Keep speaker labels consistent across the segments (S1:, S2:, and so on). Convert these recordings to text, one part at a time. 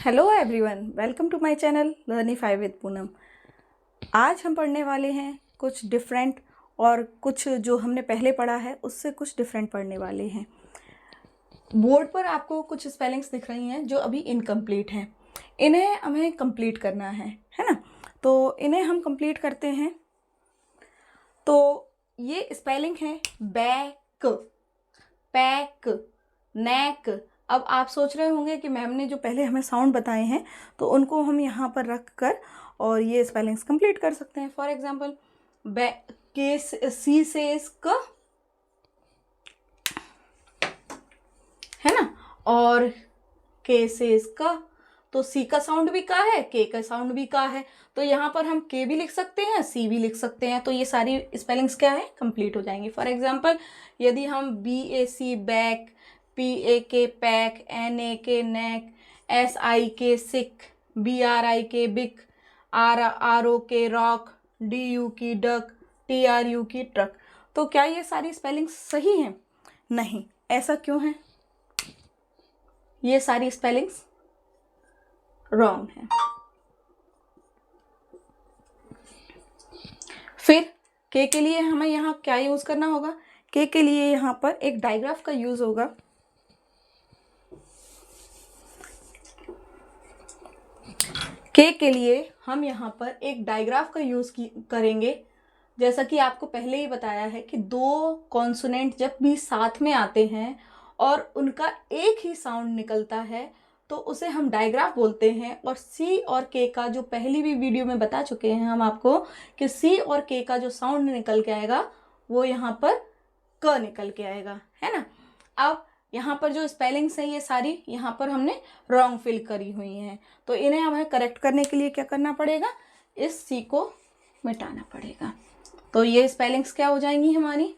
S1: Hello everyone, welcome to my channel Learnify with Poonam. आज हम पढ़ने वाले हैं कुछ डिफरेंट और कुछ जो हमने पहले पढ़ा है उससे कुछ डिफरेंट पढ़ने वाले हैं। बोर्ड पर आपको कुछ स्पेलिंग्स दिख रही हैं जो अभी इनकम्प्लीट हैं, इन्हें हमें कंप्लीट करना है ना। तो इन्हें हम कंप्लीट करते हैं। तो ये स्पेलिंग है बैक, पैक, नेक। अब आप सोच रहे होंगे कि मैम ने जो पहले हमें साउंड बताए हैं तो उनको हम यहाँ पर रख कर और ये स्पेलिंग्स कंप्लीट कर सकते हैं। फॉर एग्जांपल के सी से क, है ना, और के से क, तो सी का साउंड भी का है, के का साउंड भी का है, तो यहाँ पर हम के भी लिख सकते हैं, सी भी लिख सकते हैं। तो ये सारी स्पेलिंग्स क्या है, कंप्लीट हो जाएंगी। फॉर एग्जांपल यदि हम B A C back, P A K pack, N A के नेक, एस आई के सिक, बी आर आई के बिक, आर ओ के रॉक, डी यू की डक, टी आर यू की ट्रक, तो क्या ये सारी स्पेलिंग्स सही हैं? नहीं। ऐसा क्यों है? ये सारी स्पेलिंग्स रॉन्ग है। फिर के लिए हमें यहाँ क्या यूज करना होगा? के लिए यहाँ पर एक डायग्राफ का यूज होगा। के लिए हम यहाँ पर एक डायग्राफ का यूज करेंगे। जैसा कि आपको पहले ही बताया है कि दो कॉन्सोनेंट जब भी साथ में आते हैं और उनका एक ही साउंड निकलता है तो उसे हम डायग्राफ बोलते हैं। और सी और के का, जो पहली भी वीडियो में बता चुके हैं हम आपको कि सी और के का जो साउंड निकल के आएगा वो यहाँ पर क निकल के आएगा, है ना। अब यहाँ पर जो स्पेलिंग्स हैं ये सारी यहाँ पर हमने रॉन्ग फिल करी हुई हैं, तो इन्हें हमें करेक्ट करने के लिए क्या करना पड़ेगा? इस सी को मिटाना पड़ेगा। तो ये स्पेलिंग्स क्या हो जाएंगी हमारी?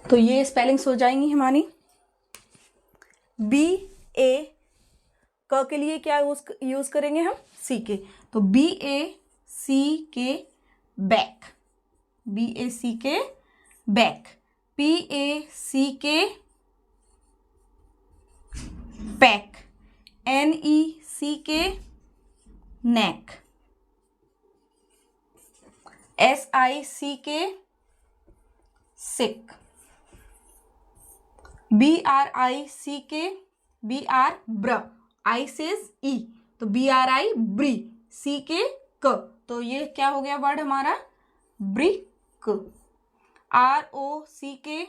S1: तो ये स्पेलिंग्स हो जाएंगी हमारी बी ए, क के लिए क्या यूज करेंगे हम? सी के, तो बी ए सी के बैक, बी ए सी के बैक, पी ए सी के पैक, एन ई सी के नेक, एस आई सी के सिक, B are I C K, B R ब्र, आई सेज ई, तो बी आर आई ब्री, सी के क, तो ये क्या हो गया वर्ड हमारा? ब्रिक। आर ओ सी के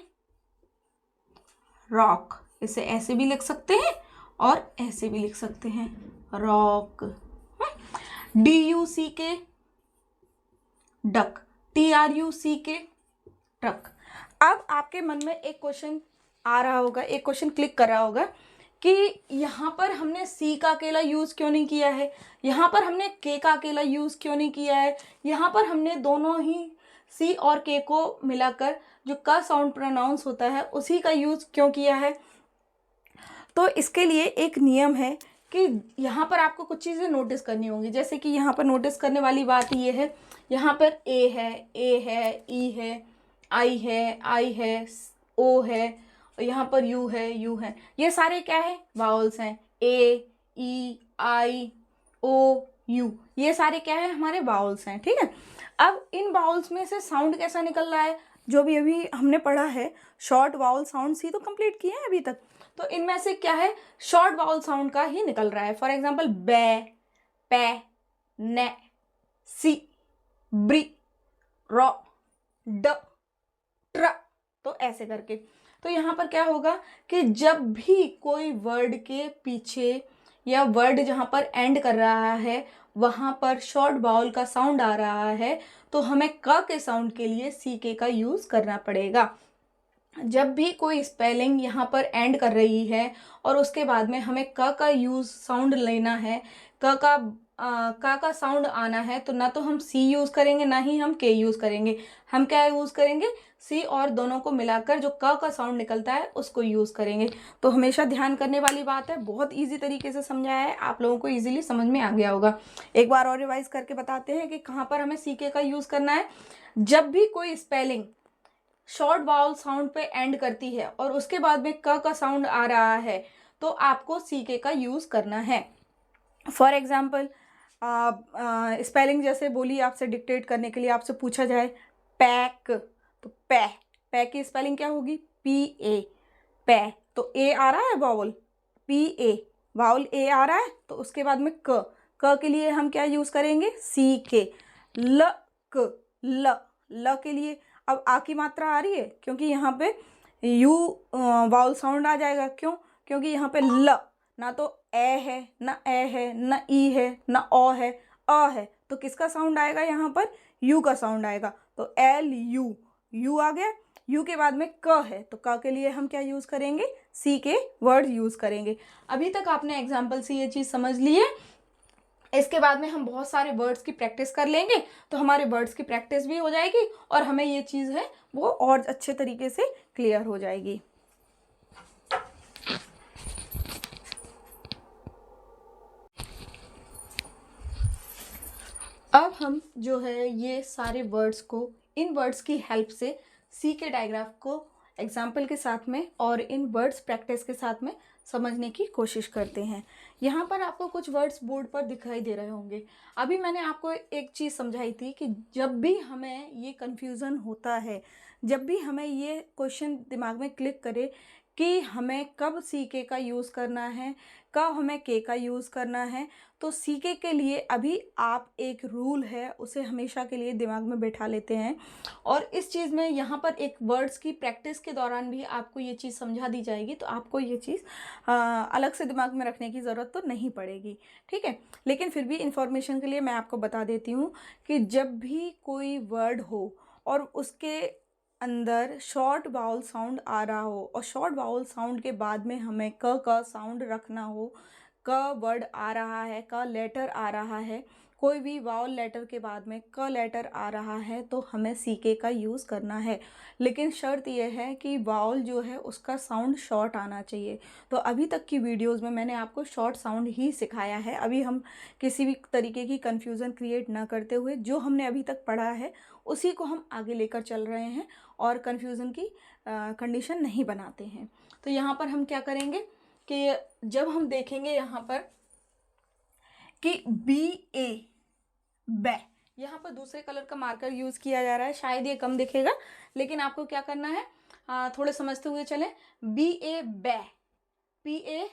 S1: रॉक, इसे ऐसे भी लिख सकते हैं और ऐसे भी लिख सकते हैं, rock. D U C K duck, T R U C K truck. अब आपके मन में एक क्वेश्चन आ रहा होगा, एक क्वेश्चन क्लिक कर रहा होगा कि यहाँ पर हमने सी का अकेला यूज क्यों नहीं किया है, यहाँ पर हमने के का अकेला यूज क्यों नहीं किया है, यहाँ पर हमने दोनों ही सी और के को मिलाकर जो का साउंड प्रोनाउंस होता है उसी का यूज क्यों किया है? तो इसके लिए एक नियम है कि यहाँ पर आपको कुछ चीज़ें नोटिस करनी होंगी। जैसे कि यहाँ पर नोटिस करने वाली बात ये है, यहाँ पर ए है, ई है, आई है, ओ है, और यहाँ पर यू है, ये सारे क्या है? वावल्स हैं। ए, ई, आई, ओ, यू, ये सारे क्या है? हमारे वावल्स हैं, ठीक है। अब इन वावल्स में से साउंड कैसा निकल रहा है? जो भी अभी हमने पढ़ा है शॉर्ट वावल साउंड ही तो कंप्लीट किए हैं अभी तक, तो इनमें से क्या है? शॉर्ट वावल साउंड का ही निकल रहा है। फॉर एग्जाम्पल बै, पै, ने, सी, ब्री, रॉ, ड, ट्र, तो ऐसे करके। तो यहाँ पर क्या होगा कि जब भी कोई वर्ड के पीछे या वर्ड जहाँ पर एंड कर रहा है वहाँ पर शॉर्ट वावल का साउंड आ रहा है तो हमें क के साउंड के लिए सी के का यूज करना पड़ेगा। जब भी कोई स्पेलिंग यहाँ पर एंड कर रही है और उसके बाद में हमें क का यूज साउंड लेना है, क का साउंड आना है, तो ना तो हम सी यूज करेंगे ना ही हम के यूज करेंगे। हम क्या यूज करेंगे? सी और दोनों को मिलाकर जो क का साउंड निकलता है उसको यूज करेंगे। तो हमेशा ध्यान करने वाली बात है, बहुत इजी तरीके से समझाया है, आप लोगों को इजीली समझ में आ गया होगा। एक बार और रिवाइज करके बताते हैं कि कहाँ पर हमें सी के का यूज करना है। जब भी कोई स्पेलिंग शॉर्ट वाउल साउंड पे एंड करती है और उसके बाद में क का साउंड आ रहा है तो आपको सी के का यूज़ करना है। फॉर एग्जाम्पल स्पेलिंग जैसे बोली आपसे डिक्टेट करने के लिए आपसे पूछा जाए पैक, तो पै की स्पेलिंग क्या होगी? पी ए, पै। तो ए आ रहा है वाउल, पी ए वाउल ए आ रहा है, तो उसके बाद में क के लिए हम क्या यूज़ करेंगे? सी के। ल ल के लिए अब आ की मात्रा आ रही है क्योंकि यहाँ पे यू वाउल साउंड आ जाएगा। क्यों? क्योंकि यहाँ पे ल ना तो ए है, ना ए है, ना ई है, ना ओ है, अ है, तो किसका साउंड आएगा? यहाँ पर यू का साउंड आएगा। तो एल यू, यू आ गया। यू के बाद में क है तो क के लिए हम क्या यूज़ करेंगे? सी के वर्ड यूज़ करेंगे। अभी तक आपने एग्जाम्पल से ये चीज़ समझ ली है। इसके बाद में हम बहुत सारे वर्ड्स की प्रैक्टिस कर लेंगे तो हमारे वर्ड्स की प्रैक्टिस भी हो जाएगी और हमें ये चीज़ है वो और अच्छे तरीके से क्लियर हो जाएगी। अब हम जो है ये सारे वर्ड्स को इन वर्ड्स की हेल्प से सी के डायग्राफ को एग्जाम्पल के साथ में और इन वर्ड्स प्रैक्टिस के साथ में समझने की कोशिश करते हैं। यहाँ पर आपको कुछ वर्ड्स बोर्ड पर दिखाई दे रहे होंगे। अभी मैंने आपको एक चीज़ समझाई थी कि जब भी हमें ये कन्फ्यूज़न होता है, जब भी हमें ये क्वेश्चन दिमाग में क्लिक करे कि हमें कब सी के का यूज़ करना है, कब हमें के का यूज़ करना है, तो सी के लिए अभी आप एक रूल है उसे हमेशा के लिए दिमाग में बैठा लेते हैं और इस चीज़ में यहाँ पर एक वर्ड्स की प्रैक्टिस के दौरान भी आपको ये चीज़ समझा दी जाएगी तो आपको ये चीज़ अलग से दिमाग में रखने की ज़रूरत तो नहीं पड़ेगी, ठीक है। लेकिन फिर भी इंफॉर्मेशन के लिए मैं आपको बता देती हूँ कि जब भी कोई वर्ड हो और उसके अंदर शॉर्ट वाउल साउंड आ रहा हो और शॉर्ट वाउल साउंड के बाद में हमें क का साउंड रखना हो, क वर्ड आ रहा है, क लेटर आ रहा है, कोई भी वाउल लेटर के बाद में क लेटर आ रहा है तो हमें सी के का यूज़ करना है। लेकिन शर्त यह है कि वाउल जो है उसका साउंड शॉर्ट आना चाहिए। तो अभी तक की वीडियोस में मैंने आपको शॉर्ट साउंड ही सिखाया है। अभी हम किसी भी तरीके की कन्फ्यूज़न क्रिएट ना करते हुए जो हमने अभी तक पढ़ा है उसी को हम आगे लेकर चल रहे हैं और कन्फ्यूज़न की कंडीशन नहीं बनाते हैं। तो यहाँ पर हम क्या करेंगे कि जब हम देखेंगे यहाँ पर कि बी ए बै, यहाँ पर दूसरे कलर का मार्कर यूज़ किया जा रहा है, शायद ये कम दिखेगा लेकिन आपको क्या करना है थोड़े समझते हुए चलें। B A by, P A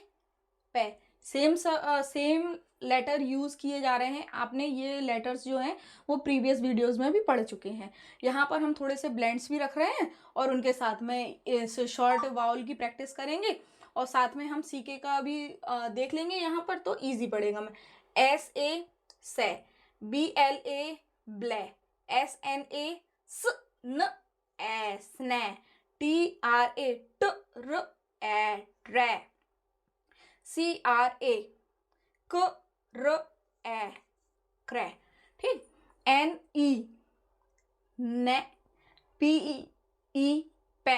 S1: पै, सेम लेटर यूज़ किए जा रहे हैं। आपने ये लेटर्स जो हैं वो प्रीवियस वीडियोस में भी पढ़ चुके हैं। यहाँ पर हम थोड़े से ब्लेंड्स भी रख रहे हैं और उनके साथ में इस शॉर्ट वाउल की प्रैक्टिस करेंगे और साथ में हम सीके का भी देख लेंगे। यहाँ पर तो इजी पड़ेगा। मैं एस ए से, बी एल ए ब्ले, एस एन ए स न ए स्ने, टी आर ए ट र ए ट्रे, सी आर ए क र ए क्रे, ठीक। एन ई ने, पी ई पे,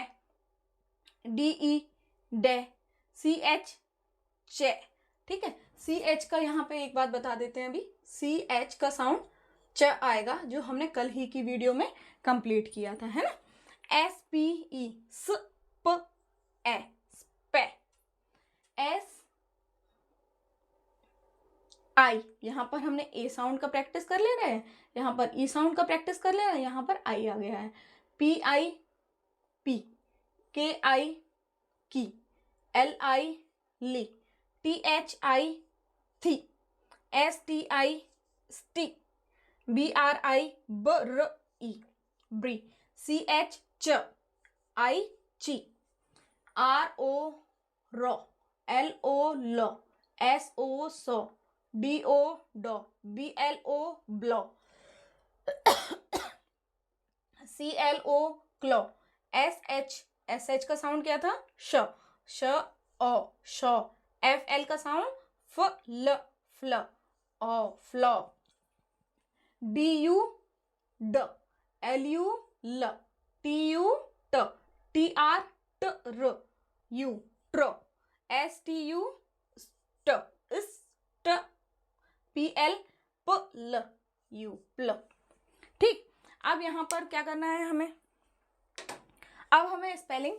S1: डी ई डे, सी एच चे, ठीक है। सी एच का यहाँ पे एक बात बता देते हैं, अभी सी एच का साउंड च आएगा जो हमने कल ही की वीडियो में कंप्लीट किया था, है ना। एस पी ई स प ए स्पे, एस आई, यहाँ पर हमने ए साउंड का प्रैक्टिस कर ले रहे हैं, यहाँ पर ई साउंड का प्रैक्टिस कर ले रहे हैं, यहाँ पर आई आ गया है। P I P, K I की, एल आई ली, टी एच आई थी, एस टी आई स्टी, बी आर आई ब र ई ब्री, सी एच च आई ची, R O row, L O low, S O so, D O डो, B L O blow, C L O क्लो, S H का sound क्या था? श, श ओ शो, एफ एल का साउंड फ ल फ्ल, ओ फ्लो, डी यू ड, एल यू ल, टी यू ट, टी आर ट र यू ट्र, एस टी यू स्ट, स्ट, पी एल प ल यू प्ल, ठीक। अब यहाँ पर क्या करना है हमें अब हमें स्पेलिंग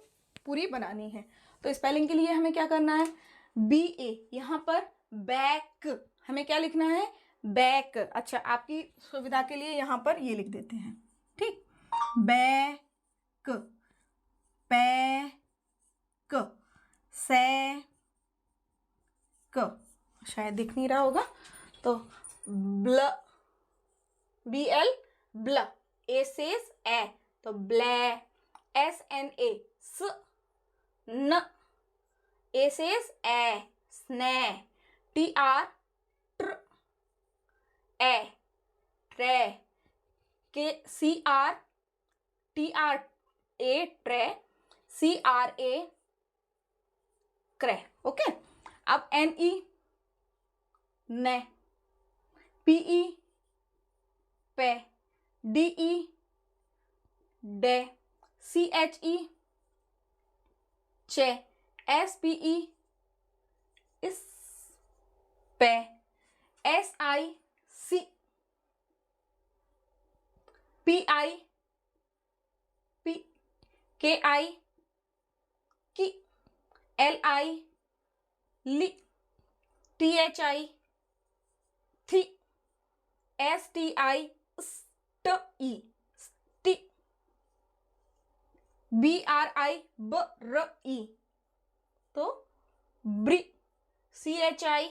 S1: पूरी बनानी है, तो स्पेलिंग के लिए हमें क्या करना है, BA, यहाँ पर बैक, हमें क्या लिखना है, बैक। अच्छा, आपकी सुविधा के लिए यहाँ पर ये लिख देते हैं, ठीक, बैक, पैक, सैक, शायद दिख नहीं रहा होगा, तो ब्ल, BL, ब्ल, ए सेज ए, तो ब्लै, SNA, स, न, ए सेज ए, स्नै, TR, ट्र, ए, ट्रै, के, CR, TR, ए, ट्रै, CRA, क्रै। ओके, अब NE, नै, PE, पै, DE, डै, CHE, चे, SPE, इस, पै, SIC, PI, पी, KI, की, LI, ली, THI, थी, STI, STI, स्टी, BRI, BRI, तो ब्री, CHI,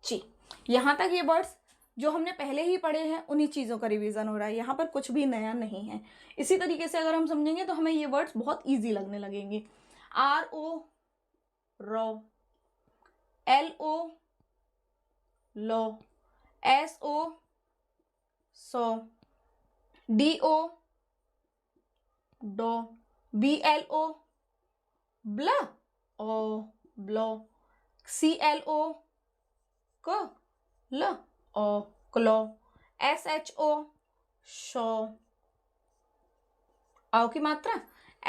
S1: ची। यहां तक ये वर्ड्स जो हमने पहले ही पढ़े हैं उन्हीं चीज़ों का रिवीजन हो रहा है, यहाँ पर कुछ भी नया नहीं है। इसी तरीके से अगर हम समझेंगे तो हमें ये वर्ड्स बहुत इजी लगने लगेंगे। RO, रो, LO, लो, SO, सो, DO, डो, BLO, ब्ल, ओ, ब्लो, CLO, क, ल, ओ, क्लो, SHO, शो, आओ की मात्रा,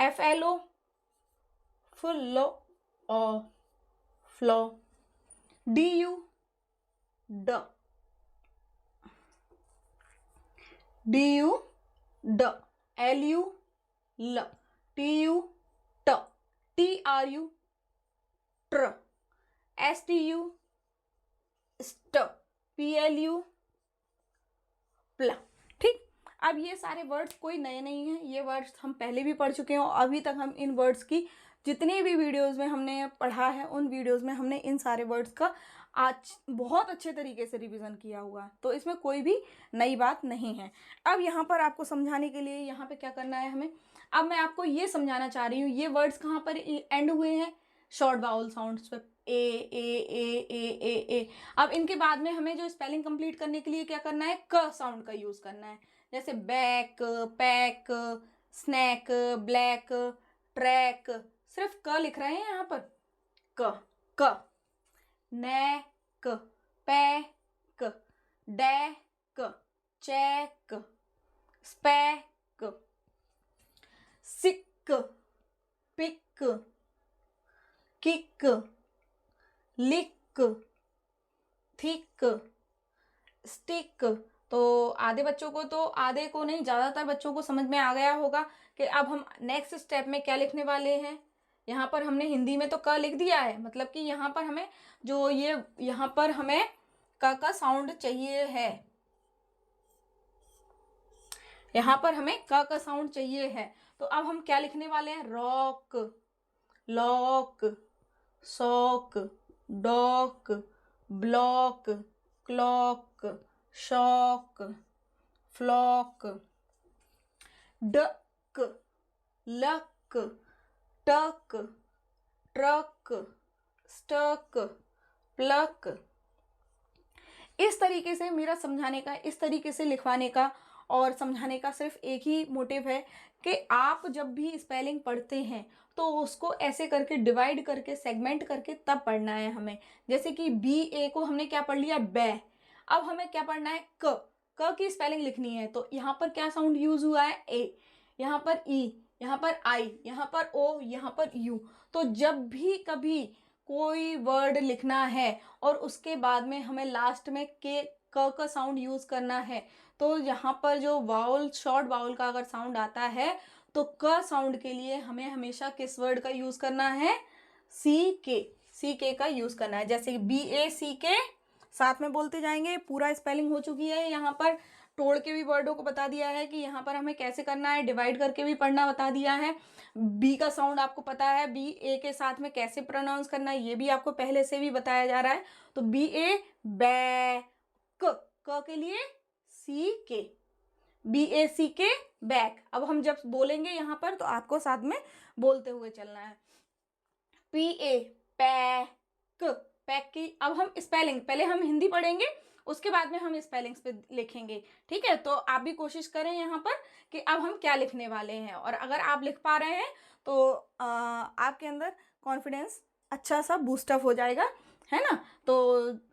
S1: FLO, फुल्लो, ओ, फ्लो, DU, ड, DU, ड, LU, ल, TU, ट, TRU, ट्र, STU, स्ट, PLU, प्ला। ठीक, अब ये सारे वर्ड्स कोई नए नहीं हैं, ये वर्ड्स हम पहले भी पढ़ चुके हैं और अभी तक हम इन वर्ड्स की जितने भी वीडियोस में हमने पढ़ा है उन वीडियोस में हमने इन सारे वर्ड्स का आज बहुत अच्छे तरीके से रिवीजन किया हुआ है, तो इसमें कोई भी नई बात नहीं है। अब यहाँ पर आपको समझाने के लिए यहाँ पे क्या करना है हमें, अब मैं आपको ये समझाना चाह रही हूँ, ये वर्ड्स कहाँ पर एंड हुए हैं, शॉर्ट वाउल साउंड्स पे, ए। अब इनके बाद में हमें जो स्पेलिंग कंप्लीट करने के लिए क्या करना है, क साउंड का यूज करना है, जैसे back, pack, snack, black, track, सिर्फ क लिख रहे हैं यहाँ पर, क, नैक, पैक, डैक, चैक, स्पैक, sick, pick, kick, lick, thick, stick. तो आधे बच्चों को, तो आधे को नहीं, ज़्यादातर बच्चों को समझ में आ गया होगा कि अब हम नेक्स्ट स्टेप में क्या लिखने वाले हैं। यहाँ पर हमने हिंदी में तो क लिख दिया है, मतलब कि यहाँ पर हमें जो ये यहाँ पर हमें क का साउंड चाहिए है, यहाँ पर हमें क का साउंड चाहिए है। तो अब हम क्या लिखने वाले हैं, rock, lock, sock, dock, block, clock, shock, flock, duck, luck, tuck, truck, stuck, pluck. इस तरीके से मेरा समझाने का, इस तरीके से लिखवाने का और समझाने का सिर्फ एक ही मोटिव है कि आप जब भी स्पेलिंग पढ़ते हैं तो उसको ऐसे करके डिवाइड करके सेगमेंट करके तब पढ़ना है हमें। जैसे कि BA को हमने क्या पढ़ लिया, बै। अब हमें क्या पढ़ना है, क की स्पेलिंग लिखनी है, तो यहाँ पर क्या साउंड यूज हुआ है, ए, यहाँ पर ई, यहाँ पर आई, यहाँ पर ओ, यहाँ पर यू। तो जब भी कभी कोई वर्ड लिखना है और उसके बाद में हमें लास्ट में क का साउंड यूज करना है, तो यहाँ पर जो वाउल, शॉर्ट वाउल का अगर साउंड आता है तो क साउंड के लिए हमें हमेशा किस वर्ड का यूज करना है? सी के का यूज करना है। जैसे BACK साथ में बोलते जाएंगे, पूरा स्पेलिंग हो चुकी है। यहाँ पर तोड़ के भी वर्डों को बता दिया है कि यहाँ पर हमें कैसे करना है, डिवाइड करके भी पढ़ना बता दिया है। बी का साउंड आपको पता है, BA के साथ में कैसे प्रोनाउंस करना है ये भी आपको पहले से भी बताया जा रहा है। तो BA बैक, क के लिए CK, BACK बैक। अब हम जब बोलेंगे यहाँ पर तो आपको साथ में बोलते हुए चलना है। PA पैक, पैक की अब हम स्पेलिंग, पहले हम हिंदी पढ़ेंगे उसके बाद में हम स्पेलिंग्स पे लिखेंगे, ठीक है। तो आप भी कोशिश करें यहाँ पर कि अब हम क्या लिखने वाले हैं, और अगर आप लिख पा रहे हैं तो आपके अंदर कॉन्फिडेंस अच्छा सा बूस्टअप हो जाएगा, है ना। तो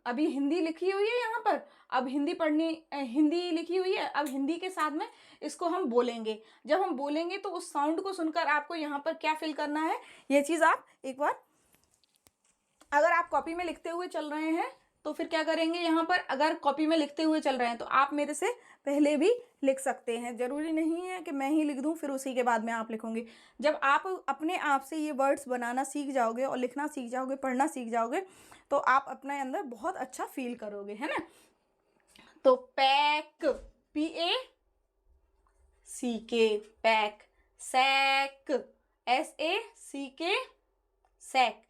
S1: अभी हिंदी लिखी हुई है यहाँ पर, अब हिंदी पढ़नी, हिंदी लिखी हुई है, अब हिंदी के साथ में इसको हम बोलेंगे। जब हम बोलेंगे तो उस साउंड को सुनकर आपको यहाँ पर क्या फील करना है, ये चीज़ आप एक बार, अगर आप कॉपी में लिखते हुए चल रहे हैं तो फिर क्या करेंगे यहाँ पर, अगर कॉपी में लिखते हुए चल रहे हैं तो आप मेरे से पहले भी लिख सकते हैं। जरूरी नहीं है कि मैं ही लिख दूं फिर उसी के बाद में आप लिखोगे। जब आप अपने आप से ये वर्ड्स बनाना सीख जाओगे और लिखना सीख जाओगे, पढ़ना सीख जाओगे, तो आप अपने अंदर बहुत अच्छा फील करोगे, है ना। तो pack, PACK pack, sack, SACK sack,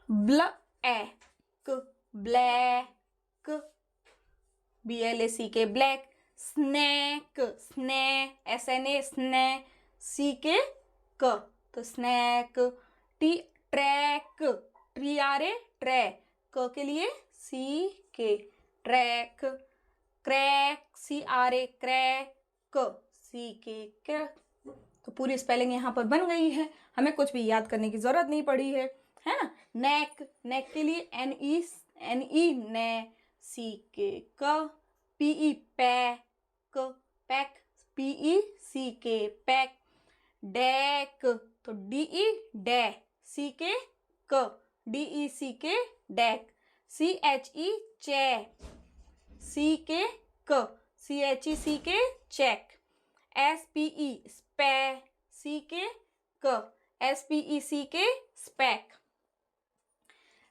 S1: black, black, BLACK black, snack, SNA स्ने, CK क, तो स्नैक, ट्रैक, TRA ट्रैक, क के लिए CK track, crack, CRA crack, CK crack. तो पूरी स्पेलिंग यहाँ पर बन गई है, हमें कुछ भी याद करने की जरूरत नहीं पड़ी है ना। नेक, नेक के लिए NE ने, CK क, PE pack, pack, PECK pack, deck, तो DE डे, CK क, DECK डेक, CHE चे, CK क, CHECK चेक, SPE स्पे, CK क, SPECK स्पैक,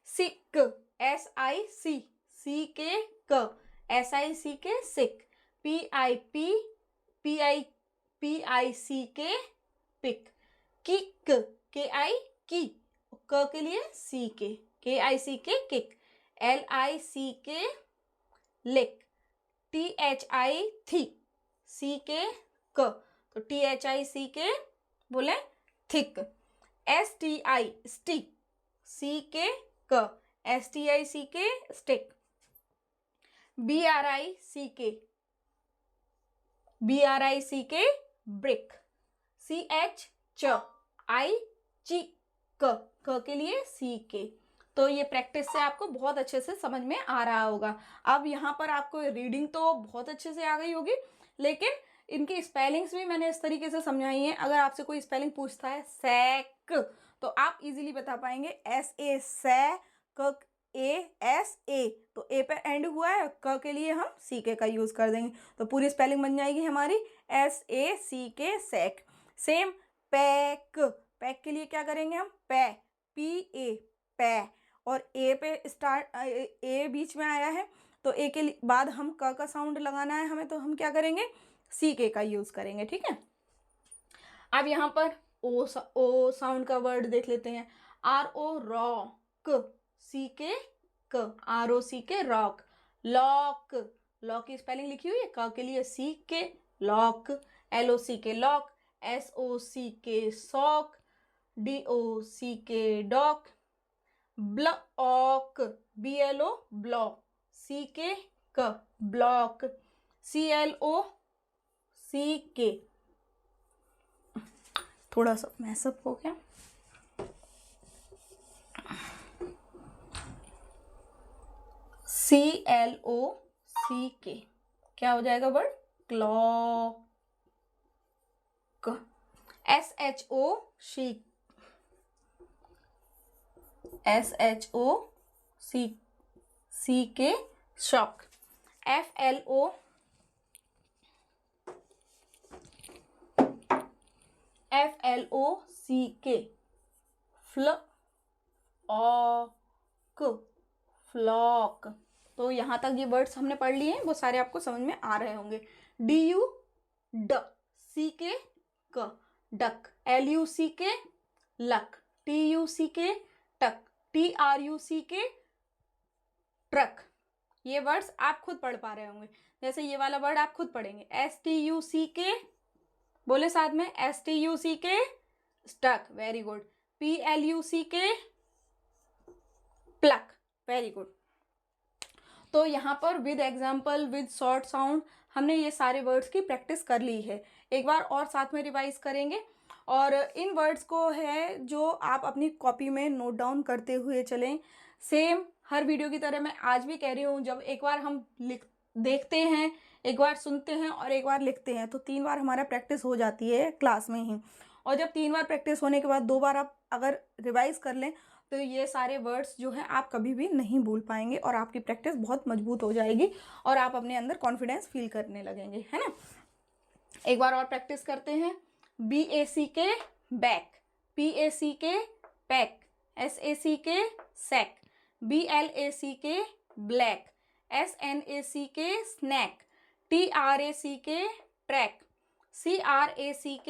S1: सिक, SIC, CK क, SICK sick, PICK pick, kick, KI की, क के लिए CK, KICK किक, LICK लिक, THI थी, CK क, तो THICK बोले थिक, STI स्टिक, CK क, STICK stick, BRICK brick, CH च, I ची, क के लिए CK। तो ये प्रैक्टिस से आपको बहुत अच्छे से समझ में आ रहा होगा। अब यहाँ पर आपको रीडिंग तो बहुत अच्छे से आ गई होगी, लेकिन इनकी स्पेलिंग्स भी मैंने इस तरीके से समझाई है। अगर आपसे कोई स्पेलिंग पूछता है सैक, तो आप इजीली बता पाएंगे SA सै, क ASA, तो A पे एंड हुआ है, क के लिए हम CK का यूज कर देंगे, तो पूरी स्पेलिंग बन जाएगी हमारी SACK sack. Same pack, pack के लिए क्या करेंगे हम, पै, PA पै, और A पे स्टार्ट, A बीच में आया है तो A के बाद हम क का साउंड लगाना है हमें, तो हम क्या करेंगे, CK का यूज करेंगे, ठीक है। अब यहाँ पर ओ साउंड का वर्ड देख लेते हैं, RO रॉक, CK क, ROCK रॉक, लॉक, लॉक की स्पेलिंग लिखी हुई है, क के लिए CK lock, LOCK lock, SOCK sock, DOCK dock, block, BLO block, CK क ब्लॉक, CLOCK, थोड़ा सा मैसअप हो गया, CLOCK क्या हो जाएगा word, clock, SHOCK shock, FLO FLOCK, flock. तो यहाँ तक ये वर्ड्स हमने पढ़ लिए हैं, वो सारे आपको समझ में आ रहे होंगे। DUCK duck, LUCK luck, TUCK tuck, TRUCK truck. ये वर्ड्स आप खुद पढ़ पा रहे होंगे। जैसे ये वाला वर्ड आप खुद पढ़ेंगे, STUCK, बोले साथ में, STUCK stuck, very good. PLUCK pluck, very good. तो यहाँ पर with example, with short sound, हमने ये सारे वर्ड्स की प्रैक्टिस कर ली है। एक बार और साथ में रिवाइज करेंगे, और इन वर्ड्स को है जो आप अपनी कॉपी में नोट डाउन करते हुए चलें। सेम हर वीडियो की तरह मैं आज भी कह रही हूँ, जब एक बार हम देखते हैं, एक बार सुनते हैं और एक बार लिखते हैं, तो 3 बार हमारा प्रैक्टिस हो जाती है क्लास में ही। और जब 3 बार प्रैक्टिस होने के बाद 2 बार आप अगर रिवाइज कर लें, तो ये सारे वर्ड्स जो हैं आप कभी भी नहीं भूल पाएंगे, और आपकी प्रैक्टिस बहुत मजबूत हो जाएगी, और आप अपने अंदर कॉन्फिडेंस फील करने लगेंगे, है ना। एक बार और प्रैक्टिस करते हैं। BACK back, PACK pack, SACK sack, BLACK black, SNACK snack, TRACK track, CRACK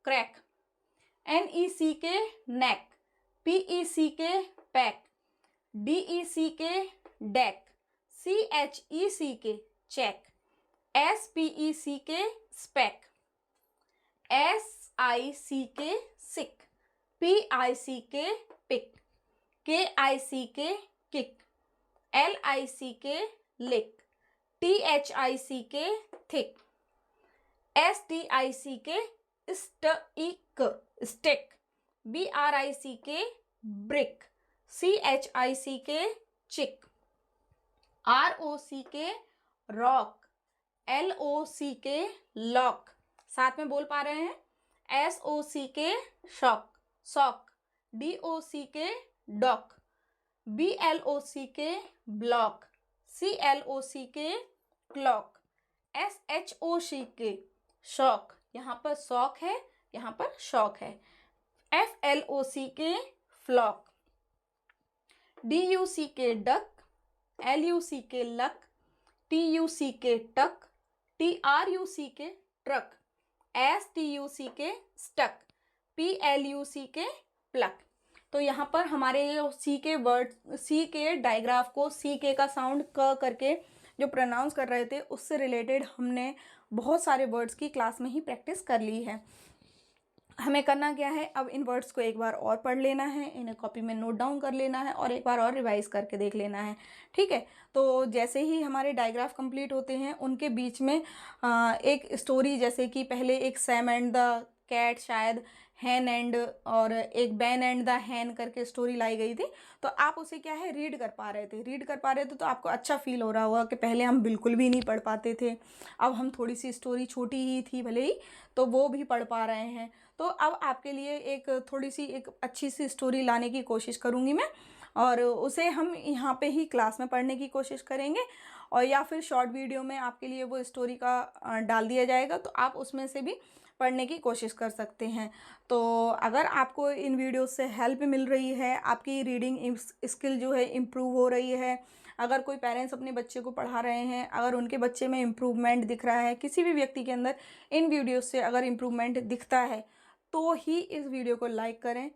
S1: crack, NECK neck, PECK peck, DECK deck, CHECK check, SPECK speck, SICK sick, PICK pick, KICK kick, LICK lick, THICK thick, STICK stick stick, BRICK brick, CHICK chick, ROCK rock, LOCK lock, साथ में बोल पा रहे हैं, SOCK shock sock, DOCK dock, BLOCK block, CLOCK clock, SHOCK shock, यहाँ पर shock है, यहाँ पर शॉक है, FLOCK flock, DUCK duck, LUCK luck, TUCK tuck, TRUCK truck, STUCK stuck, PLUCK pluck. तो यहाँ पर हमारे सी के वर्ड, सी के डायग्राफ को सी के का साउंड क करके जो प्रोनाउंस कर रहे थे, उससे रिलेटेड हमने बहुत सारे वर्ड्स की क्लास में ही प्रैक्टिस कर ली है। हमें करना क्या है, अब इन वर्ड्स को एक बार और पढ़ लेना है, इन्हें कॉपी में नोट डाउन कर लेना है, और एक बार और रिवाइज करके देख लेना है, ठीक है। तो जैसे ही हमारे डायग्राफ कंप्लीट होते हैं, उनके बीच में एक स्टोरी, जैसे कि पहले एक सैम एंड द कैट, शायद हैन एंड, और एक बैन एंड द हैन करके स्टोरी लाई गई थी। तो आप उसे क्या है, रीड कर पा रहे थे, तो आपको अच्छा फील हो रहा होगा कि पहले हम बिल्कुल भी नहीं पढ़ पाते थे, अब हम थोड़ी सी स्टोरी छोटी ही थी भले ही, तो वो भी पढ़ पा रहे हैं। तो अब आपके लिए एक थोड़ी सी एक अच्छी सी स्टोरी लाने की कोशिश करूँगी मैं, और उसे हम यहाँ पे ही क्लास में पढ़ने की कोशिश करेंगे, और या फिर शॉर्ट वीडियो में आपके लिए वो स्टोरी का डाल दिया जाएगा, तो आप उसमें से भी पढ़ने की कोशिश कर सकते हैं। तो अगर आपको इन वीडियो से हेल्प मिल रही है, आपकी रीडिंग स्किल जो है इम्प्रूव हो रही है, अगर कोई पेरेंट्स अपने बच्चे को पढ़ा रहे हैं, अगर उनके बच्चे में इम्प्रूवमेंट दिख रहा है, किसी भी व्यक्ति के अंदर इन वीडियो से अगर इम्प्रूवमेंट दिखता है, तो ही इस वीडियो को लाइक करें।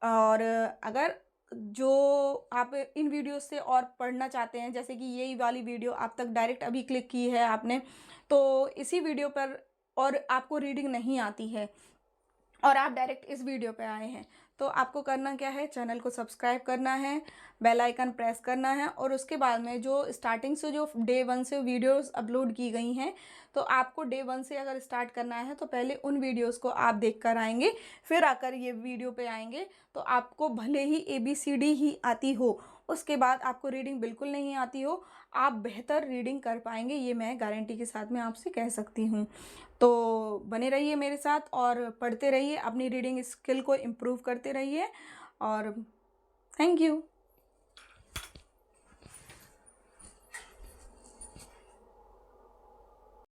S1: और अगर जो आप इन वीडियो से और पढ़ना चाहते हैं, जैसे कि यही वाली वीडियो आप तक डायरेक्ट अभी क्लिक की है आपने, तो इसी वीडियो पर, और आपको रीडिंग नहीं आती है और आप डायरेक्ट इस वीडियो पे आए हैं, तो आपको करना क्या है, चैनल को सब्सक्राइब करना है, बेल आइकन प्रेस करना है, और उसके बाद में जो स्टार्टिंग से जो डे 1 से वीडियोस अपलोड की गई हैं, तो आपको डे 1 से अगर स्टार्ट करना है, तो पहले उन वीडियोस को आप देख कर आएंगे, फिर आकर ये वीडियो पे आएंगे। तो आपको भले ही ABCD ही आती हो, उसके बाद आपको रीडिंग बिल्कुल नहीं आती हो, आप बेहतर रीडिंग कर पाएंगे, ये मैं गारंटी के साथ में आपसे कह सकती हूँ। तो बने रहिए मेरे साथ और पढ़ते रहिए, अपनी रीडिंग स्किल को इम्प्रूव करते रहिए, और थैंक यू।